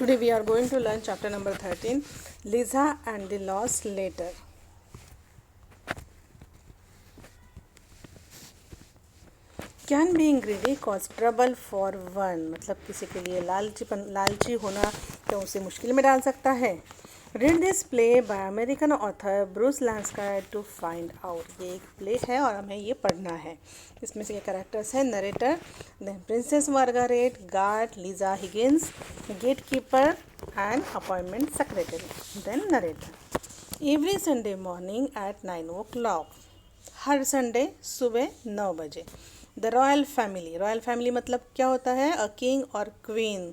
Today we are going to learn chapter number 13, Lisa and the Lost Letter. Can being greedy cause trouble for one? मतलब किसी के लिए लालची होना तो उसे मुश्किल में डाल सकता है. Read this play by American author Bruce Lansky to find out. ये एक प्ले है और हमें ये पढ़ना है. इसमें से कैरेक्टर्स है narrator, then princess Margaret, guard Liza Higgins, gatekeeper and appointment secretary, then narrator. Every Sunday morning at 9 o'clock. हर संडे सुबह 9 बजे. द रॉयल फैमिली मतलब क्या होता है? अ किंग और क्वीन,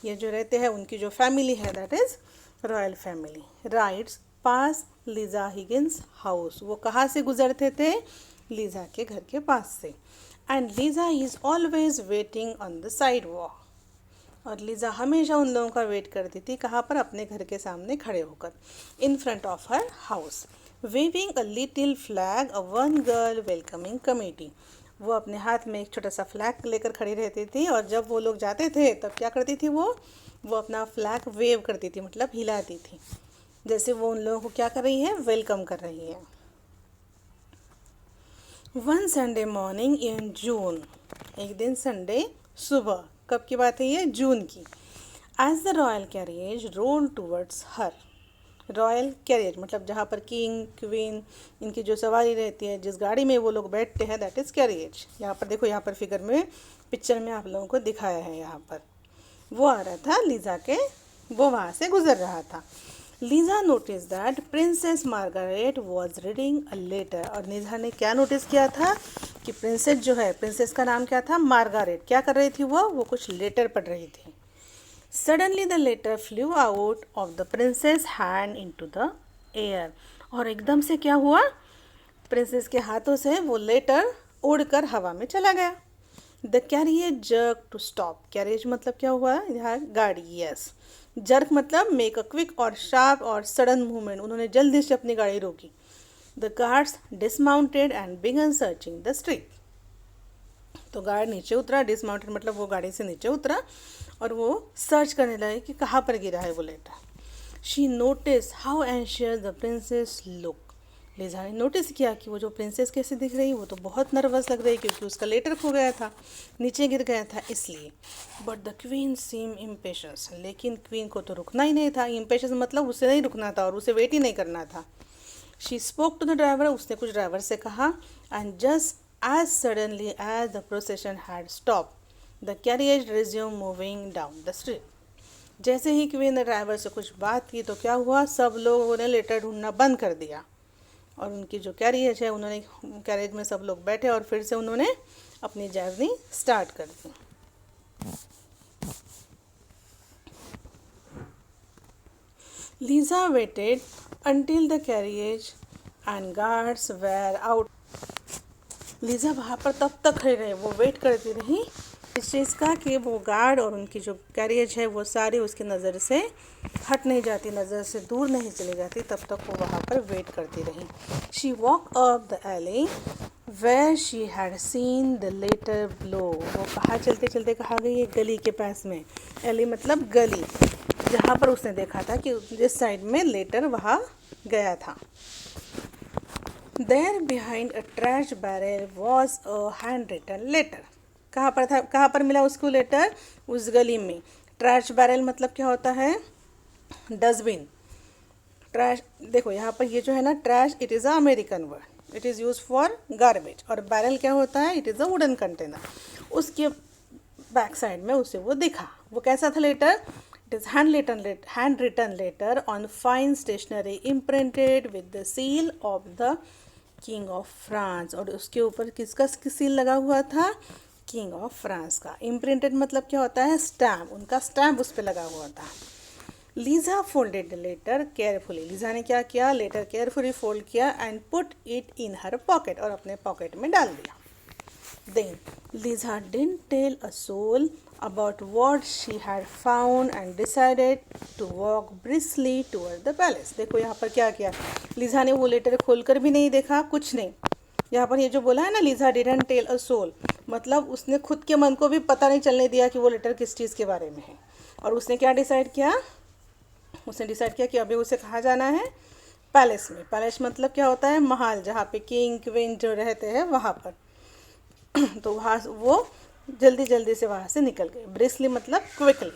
ये जो रहते हैं उनकी जो फैमिली है that is royal family. Rides pass Lisa Higgins house. वो कहाँ से गुजरते थे? लीजा के घर के पास से. And Lisa is always waiting on the side walk. और लीजा हमेशा उन लोगों का वेट करती थी. कहाँ पर? अपने घर के सामने खड़े होकर. In front of her house, waving a little flag, a one girl welcoming committee. वो अपने हाथ में एक छोटा सा फ्लैग लेकर खड़ी रहती थी और जब वो लोग जाते थे तब क्या करती थी वो अपना फ्लैग वेव करती थी, मतलब हिलाती थी, जैसे वो उन लोगों को क्या कर रही है? वेलकम कर रही है. वन संडे मॉर्निंग इन जून. एक दिन संडे सुबह. कब की बात है ये? जून की. As the royal carriage roll towards her. Royal carriage मतलब जहाँ पर किंग क्वीन इनकी जो सवारी रहती है, जिस गाड़ी में वो लोग बैठते हैं दैट इज़ कैरियज. यहाँ पर देखो, यहाँ पर फिगर में पिक्चर में आप लोगों को दिखाया है. यहाँ पर वो आ रहा था लीजा के, वो वहाँ से गुजर रहा था. Liza notice that princess Margaret was reading a letter. और लीजा ने क्या नोटिस किया था कि प्रिंसेस जो है, प्रिंसेस का नाम क्या था? मार्गारेट. क्या कर रही थी वो कुछ लेटर पढ़ रही थी. Suddenly the letter flew out of the princess hand into the air. और एकदम से क्या हुआ? प्रिंसेस के हाथों से वो लेटर उड़कर हवा में चला गया. The carriage jerk to stop. Carriage मतलब क्या हुआ? यहाँ गाड़ी. यस. जर्क मतलब मेक अ क्विक और शार्प और सडन मूवमेंट. उन्होंने जल्दी से अपनी गाड़ी रोकी. The guards dismounted and began searching the street. तो गार्ड नीचे उतरा. डिसमाउंटेड मतलब वो गाड़ी से नीचे उतरा और वो सर्च करने लगे कि कहाँ पर गिरा है वो letter. She notice how anxious the princess look. Lisa ने नोटिस किया कि वो जो प्रिंसेस कैसे दिख रही, वो तो बहुत नर्वस लग रही क्योंकि उसका लेटर खो गया था, नीचे गिर गया था इसलिए. But the queen seem impatience. लेकिन क्वीन को तो रुकना ही नहीं था. इम्पेशंस मतलब उसे नहीं रुकना था और उसे वेट ही नहीं करना था. She spoke to the driver. उसने कुछ ड्राइवर से कहा. And just as suddenly as the procession had stop the carriage resume moving down the street. जैसे ही क्वीन ने ड्राइवर से कुछ बात की तो क्या हुआ? सब लोगों ने लेटर ढूंढना बंद कर दिया और उनकी जो कैरियज है, उन्होंने कैरियज में सब लोग बैठे और फिर से उन्होंने अपनी जर्नी स्टार्ट कर दी. Liza waited until the carriage and guards were out. Liza वहाँ पर तब तक खड़ी रही, वो वेट करती रही इस चीज़ का कि वो गार्ड और उनकी जो कैरियज है वो सारी उसकी नज़र से हट नहीं जाती, नज़र से दूर नहीं चली जाती. तब तक वो वहाँ पर वेट करती रही. She walk up the alley where she had seen the letter blow. वो कहाँ चलते चलते कहाँ गई? एक गली के पास में. एली मतलब गली, जहाँ पर उसने देखा था कि जिस साइड में लेटर वहाँ गया था. There behind a trash barrel was a hand written letter. कहाँ पर था? कहाँ पर मिला उसको लेटर? उस गली में. ट्रैश बैरल मतलब क्या होता है? डस्टबिन. ट्रैश, देखो यहाँ पर ये जो है ना trash, it is a American word. It is use for garbage. और बैरल क्या होता है? It is a wooden container. उसके बैक साइड में उसे वो दिखा. वो कैसा था letter? It is hand written letter on fine stationery imprinted with the seal of the king of France. और उसके ऊपर किसका सील लगा हुआ था? किंग ऑफ फ्रांस का. इम्प्रिंटेड मतलब क्या होता है? स्टैम्प. उनका स्टैम्प उस पर लगा हुआ था. Lisa folded the letter carefully. लीजा ने क्या किया? लेटर केयरफुली फोल्ड किया and put it in her pocket. और अपने पॉकेट में डाल दिया. Then Lisa didn't tell a soul about what she had found and decided to walk briskly toward the palace. देखो यहाँ पर क्या किया? लीजा ने वो लेटर खोलकर भी नहीं देखा, कुछ नहीं. यहाँ पर ये जो बोला है ना, Lisa didn't tell a soul, मतलब उसने खुद के मन को भी पता नहीं चलने दिया कि वो लेटर किस चीज़ के बारे में है. और उसने क्या डिसाइड किया, उसने डिसाइड किया कि अभी उसे कहाँ जाना है, पैलेस में। पैलेस मतलब क्या होता है, महल, जहाँ पे किंग क्वीन जो रहते हैं वहाँ पर। तो वहाँ वो जल्दी जल्दी से वहाँ से निकल गए। ब्रिस्कली मतलब quickly.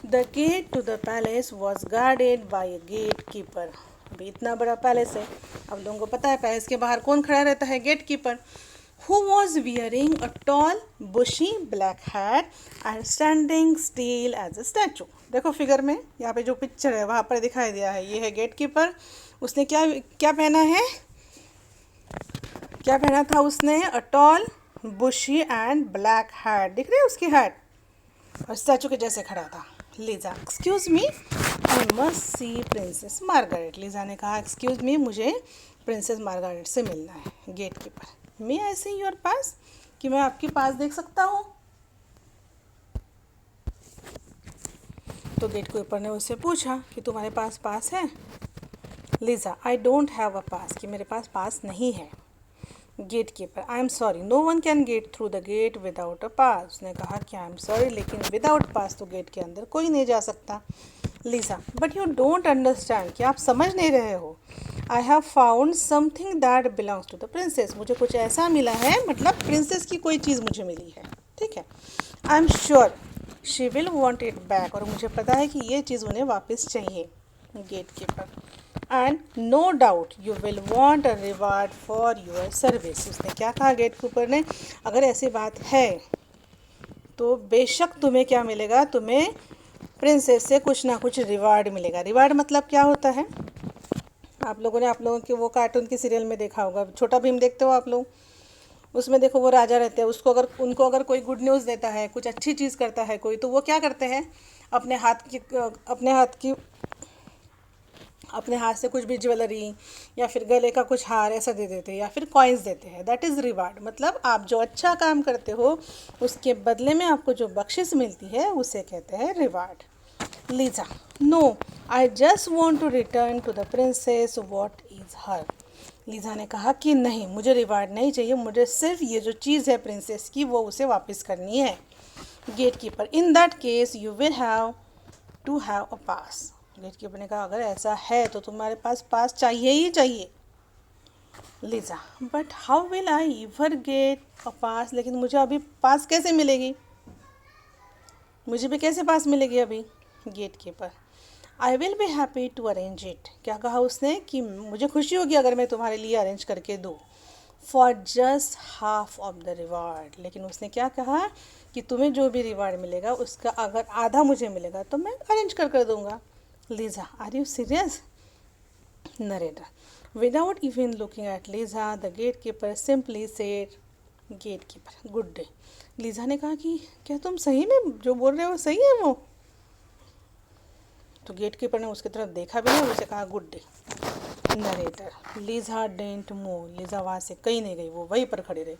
The gate to the palace was guarded by a gatekeeper. अभी इतना बड़ा पैलेस है, अब लोगों को पता है पैलेस के बाहर कौन खड़ा रहता है, gate keeper, who was wearing a tall bushy black hat and standing still as a statue। देखो फिगर में यहाँ पे जो पिक्चर है वहाँ पर दिखाई दिया है, ये है गेट कीपर। उसने क्या क्या पहना है, क्या पहना था उसने, a tall bushy and black hat, दिख रही है उसकी हैट, और स्टैचू के जैसे खड़ा था। Lisa, excuse me, I must see princess Margaret. Lisa ने कहा, एक्सक्यूज मी, मुझे प्रिंसेस मार्गारेट से मिलना है। Gate keeper, may I see your pass, कि मैं आपके पास देख सकता हूँ। तो गेट कीपर ने उससे पूछा कि तुम्हारे पास पास है। Liza, I don't have a pass, कि मेरे पास पास नहीं है। Gate keeper, I am sorry, no one can get through the gate without a pass. उसने कहा कि आई एम सॉरी, लेकिन विदाउट पास तो गेट के अंदर कोई नहीं जा सकता। Liza, but you don't understand, कि आप समझ नहीं रहे हो। I have found something that belongs to the princess, मुझे कुछ ऐसा मिला है, मतलब प्रिंसेस की कोई चीज़ मुझे मिली है, ठीक है। I am sure she will want it back, और मुझे पता है कि ये चीज़ उन्हें वापस चाहिए। Gatekeeper, and no doubt you will want a reward for your service. उसने क्या कहा गेट कीपर ने, अगर ऐसी बात है तो बेशक तुम्हें क्या मिलेगा, तुम्हें प्रिंसेस से कुछ ना कुछ रिवार्ड मिलेगा। रिवार्ड मतलब क्या होता है, आप लोगों ने आप लोगों के वो कार्टून के सीरियल में देखा होगा, छोटा भीम देखते हो आप लोग, उसमें देखो वो राजा रहते हैं, उसको अगर उनको अगर कोई गुड न्यूज़ देता है, कुछ अच्छी चीज़ करता है कोई, तो वो क्या करते हैं, अपने हाथ से कुछ भी ज्वेलरी या फिर गले का कुछ हार ऐसा दे देते हैं, या फिर कॉइन्स देते हैं। दैट इज़ रिवार्ड, मतलब आप जो अच्छा काम करते हो उसके बदले में आपको जो बख्शिश मिलती है उसे कहते हैं reward. Lisa, no, I just want to return to the princess what is her. लीजा ने कहा कि नहीं, मुझे रिवार्ड नहीं चाहिए, मुझे सिर्फ ये जो चीज़ है प्रिंसेस की वो उसे वापस करनी है। Gate keeper, in that case you will have to have a pass. Gate keeper ने कहा, अगर ऐसा है तो तुम्हारे पास पास चाहिए ही चाहिए। Liza, but how will I ever get a pass, लेकिन मुझे अभी पास कैसे मिलेगी, मुझे भी कैसे पास मिलेगी अभी। Gate keeper, I will be happy to arrange it. क्या कहा उसने, कि मुझे खुशी होगी अगर मैं तुम्हारे लिए अरेंज करके दूँ, for just half of the reward. लेकिन उसने क्या कहा कि तुम्हें जो भी रिवार्ड मिलेगा उसका अगर आधा मुझे मिलेगा तो मैं अरेंज कर दूँगा। Lisa, are you serious. Narrator, without even looking at Lisa the gate keeper simply said, gatekeeper, good day. Lisa ने कहा कि क्या तुम सही में जो बोल रहे हो सही है वो। तो गेट कीपर ने उसकी तरफ देखा भी नहीं और उसे कहा good day. Narrator, Lisa didn't move, Lisa वहाँ से कहीं नहीं गई, वो वहीं पर खड़ी रही।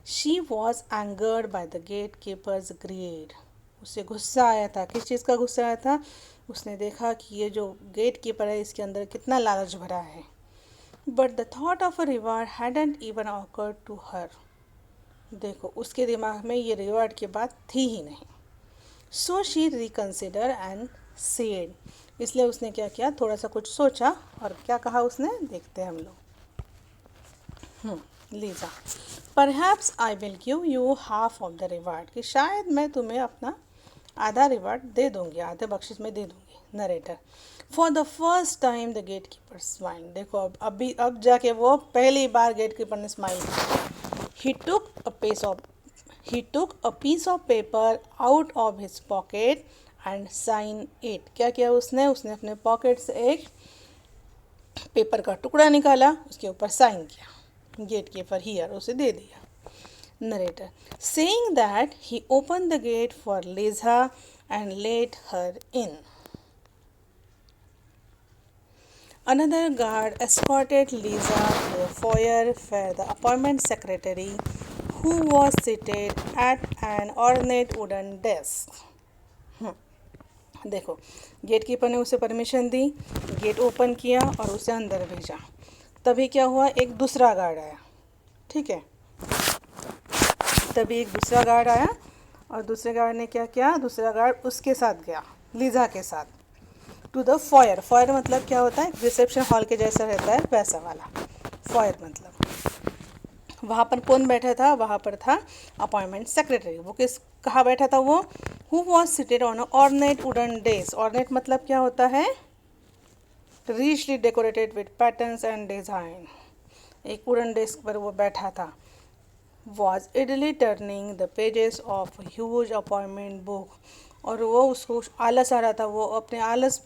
She was angered by the gatekeeper's greed, उसे गुस्सा आया था। किस चीज़ का गुस्सा आया था, उसने देखा कि ये जो गेट कीपर है इसके अंदर कितना लालच भरा है। But the thought of a reward hadn't even occurred to her, देखो उसके दिमाग में ये रिवार्ड की बात थी ही नहीं। So she reconsider and said, इसलिए उसने क्या किया, थोड़ा सा कुछ सोचा और क्या कहा उसने, देखते हैं हम लोग। Lisa, perhaps I will give you half of the reward, कि शायद मैं तुम्हें अपना आधा रिवार्ड दे दूंगी, आधे बख्शिश में दे दूंगी। Narrator, for the first time the gate keeper smile, देखो अब जाके वो पहली बार गेट कीपर ने स्माइल की। He took a piece of paper out of his pocket and sign it, क्या किया उसने अपने पॉकेट से एक पेपर का टुकड़ा निकाला, उसके ऊपर साइन किया। गेट कीपर हियर, उसे दे दिया। Narrator, saying that he open the get for Lisa and let her in. Another guard escorted Lisa to the foyer where the appointment secretary, who was seated at an ornate wooden desk. देखो gate keeper ने उसे permission दी, gate open किया और उसे अंदर भेजा। तभी क्या हुआ, एक दूसरा गार्ड आया, ठीक है, तभी एक दूसरा गार्ड आया और दूसरे गार्ड ने क्या किया, दूसरा गार्ड उसके साथ गया, लीजा के साथ, टू द फॉयर। फॉयर मतलब क्या होता है, रिसेप्शन हॉल के जैसा रहता है वैसा वाला फॉयर मतलब। वहाँ पर कौन बैठा था, वहाँ पर था अपॉइंटमेंट सेक्रेटरी। वो किस कहाँ बैठा था वो, who was seated on ornate wooden desk. Ornate मतलब क्या होता है, richly decorated with patterns and design। एक वुडन डेस्क पर वो बैठा था। was idly turning the pages of a huge appointment book। और वो उसको आलस आ रहा था, वो अपने आलस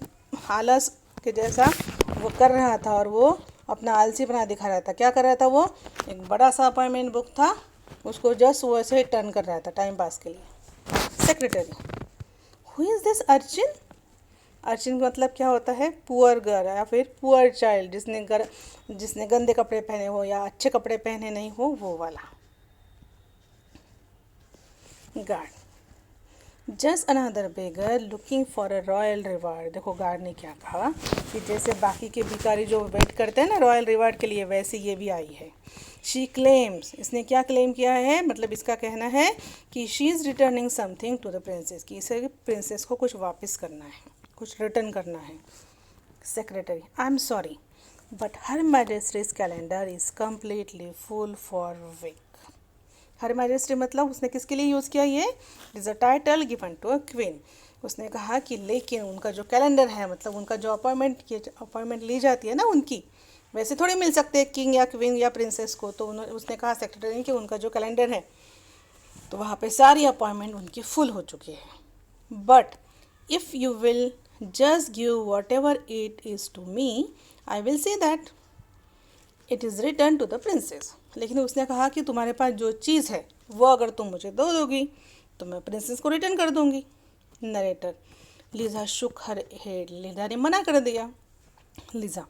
आलस के जैसा वो कर रहा था, और वो अपना आलसी बना दिखा रहा था। क्या कर रहा था वो, एक बड़ा सा अपॉइंटमेंट बुक था, उसको जस्ट वो ऐसे ही टर्न कर रहा था टाइम पास के लिए। Secretary, who is this urchin. Urchin मतलब क्या होता है, पुअर गर्ल या फिर पुअर चाइल्ड, जिसने गंदे कपड़े पहने हो या अच्छे कपड़े पहने नहीं हो, वो वाला। Guard, just another beggar looking for a royal reward. देखो गार्ड ने क्या कहा कि जैसे बाकी के भिखारी जो वेट करते हैं ना रॉयल रिवार्ड के लिए, वैसे ये भी आई है। शी क्लेम्स, इसने क्या क्लेम किया है, मतलब इसका कहना है कि she is returning something to the princess, कि इसे प्रिंसेस को कुछ वापस करना है, कुछ रिटर्न करना है। Secretary, I am sorry but her majesty's calendar is completely full for week. Her majesty मतलब उसने किसके लिए यूज़ किया, ये is a title given to a queen. उसने कहा कि लेकिन उनका जो कैलेंडर है, मतलब उनका जो अपॉइंटमेंट ली जाती है ना उनकी, वैसे थोड़ी मिल सकते हैं किंग या क्वीन या प्रिंसेस को। तो उसने कहा सेक्रेटरी कि उनका जो कैलेंडर है, तो वहाँ पे सारी अपॉइंटमेंट उनकी फुल हो चुकी है। But if you will just give whatever it is to me, I will see that it is return to the princess. लेकिन उसने कहा कि तुम्हारे पास जो चीज़ है वो अगर तुम मुझे दो दोगी तो मैं प्रिंसेस को रिटर्न कर दूंगी। नरेटर, लीजा शुक हर हेड, लीजा ने मना कर दिया। लीजा,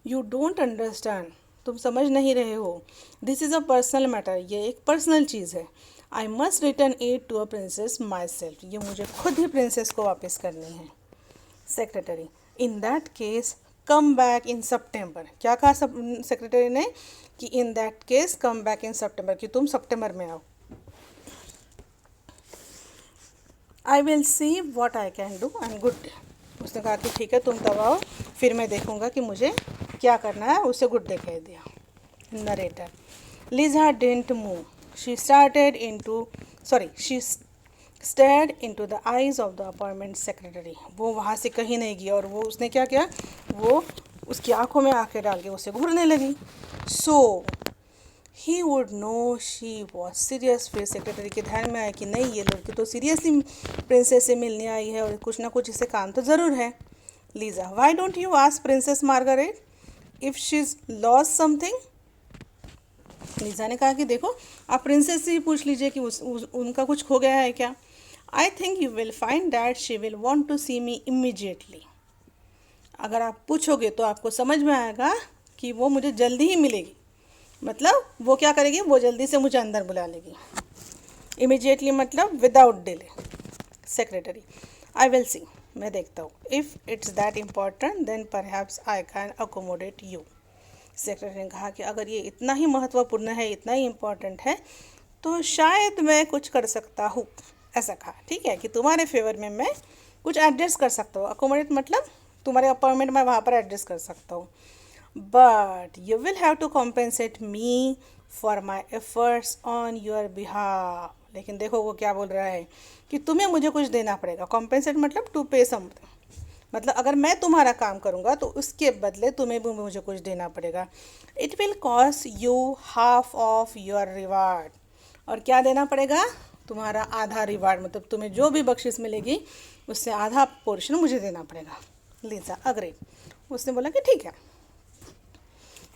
यू डोंट अंडरस्टैंड, तुम समझ नहीं रहे हो, this is a personal matter, ये एक पर्सनल चीज़ है। I must return it to a princess myself, ये मुझे खुद ही प्रिंसेस को वापस करनी है। Secretary, in that case come back in September. क्या कहा सेक्रेटरी ने कि in that case come back in September, कि तुम सितंबर में आओ। I will see what I can do and good day. उसने कहा कि ठीक है तुम तब आओ, फिर मैं देखूंगा कि मुझे क्या करना है। उसे गुड डे कह दिया। Narrator, Lisa didn't move, she started into sorry she stared into the eyes of the appointment secretary. वो वहाँ से कहीं नहीं गया, और वो उसने क्या किया, वो उसकी आंखों में आंखें डाल के उसे घूरने लगी। So he would know she was serious. फिर सेक्रेटरी के ध्यान में आया कि नहीं, ये लड़की तो सीरियसली प्रिंसेस से मिलने आई है, और कुछ ना कुछ इसे काम तो ज़रूर है। Lisa, why don't you ask princess Margaret if she is lost something. Lisa ने कहा कि देखो आप प्रिंसेस से ही पूछ लीजिए कि उनका कुछ खो गया है क्या। I think you will find that she will want to see me immediately. अगर आप पूछोगे तो आपको समझ में आएगा कि वो मुझे जल्दी ही मिलेगी, मतलब वो क्या करेगी, वो जल्दी से मुझे अंदर बुला लेगी। इमीजिएटली मतलब without delay. Secretary, I will सी, मैं देखता हूँ। If it's that important than perhaps I can accommodate you. Secretary ने कहा कि अगर ये इतना ही महत्वपूर्ण है, इतना ही इम्पॉर्टेंट है, तो शायद मैं कुछ कर सकता हूँ। ऐसा कहा, ठीक है, कि तुम्हारे फेवर में मैं कुछ एडजस्ट कर सकता हूँ। अकोमोडेट मतलब तुम्हारे अपॉइंटमेंट मैं वहाँ पर एडजस्ट कर सकता हूँ। But you will have to compensate me for my efforts on your behalf. लेकिन देखो वो क्या बोल रहा है कि तुम्हें मुझे कुछ देना पड़ेगा। कॉम्पेंसेट मतलब टू पे समथिंग, मतलब अगर मैं तुम्हारा काम करूँगा तो उसके बदले तुम्हें भी मुझे कुछ देना पड़ेगा। It will cost you half of your reward. और क्या देना पड़ेगा, तुम्हारा आधा रिवार्ड, मतलब तुम्हें जो भी बख्शिश मिलेगी उससे आधा पोर्शन मुझे देना पड़ेगा। लीजा अग्री, उसने बोला कि ठीक है।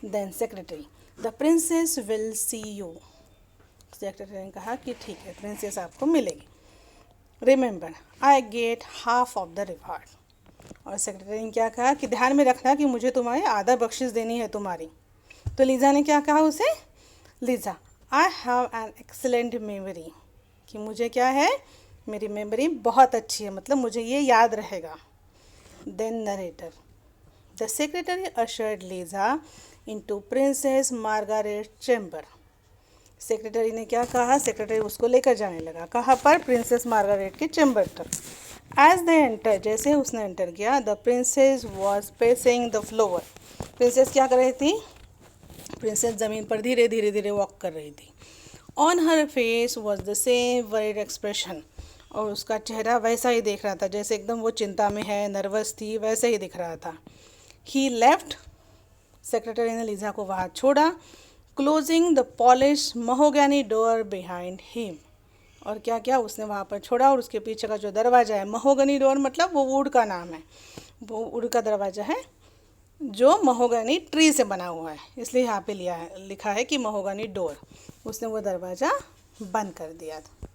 Then secretary, the princess will see you. Secretary ने कहा कि ठीक है, प्रिंसेस आपको मिलेगी। Remember I get half of the reward. और सेक्रेटरी ने क्या कहा कि ध्यान में रखना कि मुझे तुम्हारे आधा बख्शिश देनी है तुम्हारी। तो लीजा ने क्या कहा उसे, Lisa, I have an excellent memory, कि मुझे क्या है, मेरी मेमोरी बहुत अच्छी है, मतलब मुझे ये याद रहेगा। Then narrator, the secretary ushered Lisa into princess Margaret chamber. Secretary ने क्या कहा, सेक्रेटरी उसको लेकर जाने लगा, कहाँ पर, प्रिंसेस मार्गारेट के चैम्बर तक। एज दे एंटर, जैसे उसने एंटर किया, the princess was pacing the floor, princess क्या कर रही थी, प्रिंसेस ज़मीन पर धीरे धीरे धीरे वॉक कर रही थी। On her face was the same worried expression, और उसका चेहरा वैसा ही देख रहा था, जैसे एकदम वो चिंता में है, नर्वस थी, वैसे ही दिख रहा था। ही लेफ्ट, सेक्रेटरी ने लीजा को वहाँ छोड़ा, closing the polish mahogany door behind him, और क्या क्या उसने वहाँ पर छोड़ा, और उसके पीछे का जो दरवाज़ा है, महोगनी डोर मतलब वो वुड का नाम है, वो वुड का दरवाज़ा है जो महोगनी ट्री से बना हुआ है, इसलिए यहाँ पे लिखा है कि महोगनी डोर, उसने वो दरवाज़ा बंद कर दिया था।